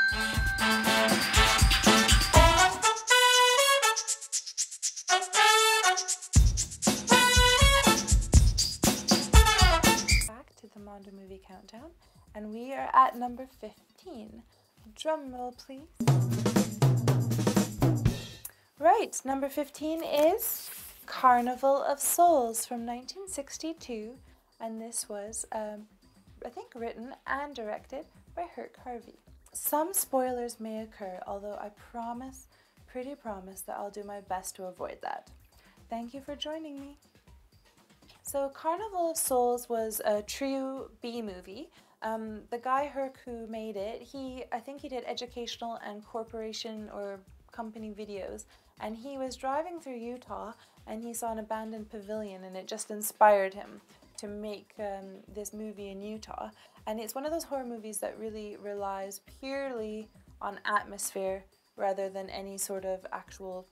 Back to the Mondo Movie Countdown, and we are at number 15. Drum roll, please. Right, number 15 is Carnival of Souls from 1962, and this was, I think, written and directed by Herk Harvey. Some spoilers may occur, although I pretty promise that I'll do my best to avoid that. Thank you for joining me. So Carnival of Souls was a true B movie. The guy Herk who made it, I think he did educational and corporation or company videos, and he was driving through Utah and he saw an abandoned pavilion and it just inspired him to make this movie in Utah. And it's one of those horror movies that really relies purely on atmosphere rather than any sort of actual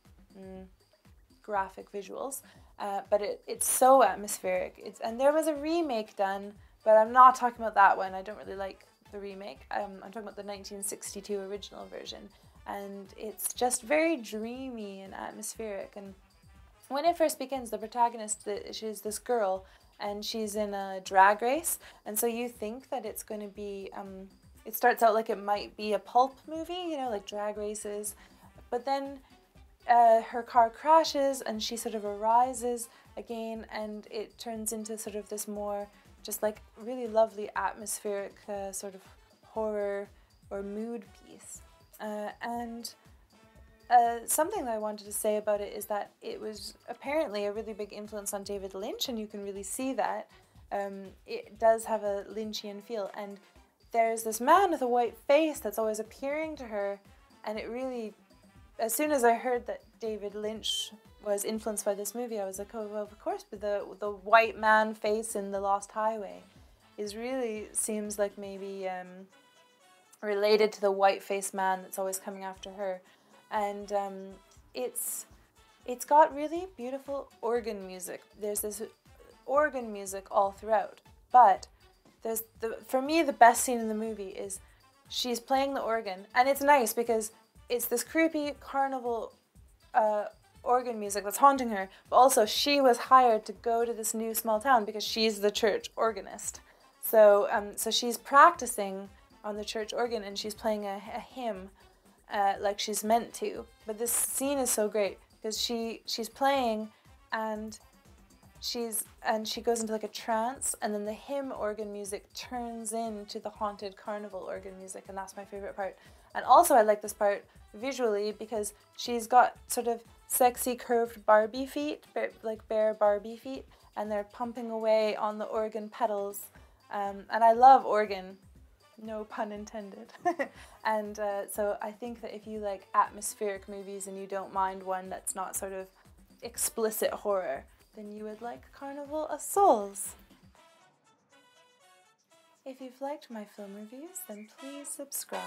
graphic visuals. But it's so atmospheric. And there was a remake done, but I'm not talking about that one. I don't really like the remake. I'm talking about the 1962 original version. And it's just very dreamy and atmospheric. And when it first begins, the protagonist, she's this girl, and she's in a drag race. And so you think that it's going to be, it starts out like it might be a pulp movie, you know, like drag races. But then her car crashes and she sort of arises again, and it turns into sort of this more just like really lovely atmospheric sort of horror or mood piece. Something that I wanted to say about it is that it was apparently a really big influence on David Lynch, and you can really see that. It does have a Lynchian feel, and there's this man with a white face that's always appearing to her, and it really, as soon as I heard that David Lynch was influenced by this movie, I was like, oh, well, of course, but the white man face in The Lost Highway seems like maybe related to the white-faced man that's always coming after her. And it's got really beautiful organ music. There's this organ music all throughout, but for me the best scene in the movie is she's playing the organ, and it's nice because it's this creepy carnival organ music that's haunting her, but also she was hired to go to this new small town because she's the church organist. So she's practicing on the church organ, and she's playing a hymn like she's meant to. But this scene is so great because she's playing, and she goes into like a trance, and then the hymn organ music turns into the haunted carnival organ music, and that's my favorite part. And also I like this part visually because she's got sort of sexy curved Barbie feet, like bare Barbie feet, and they're pumping away on the organ pedals. And I love organ, no pun intended. And so I think that if you like atmospheric movies and you don't mind one that's not sort of explicit horror, then you would like Carnival of Souls. If you've liked my film reviews, then please subscribe.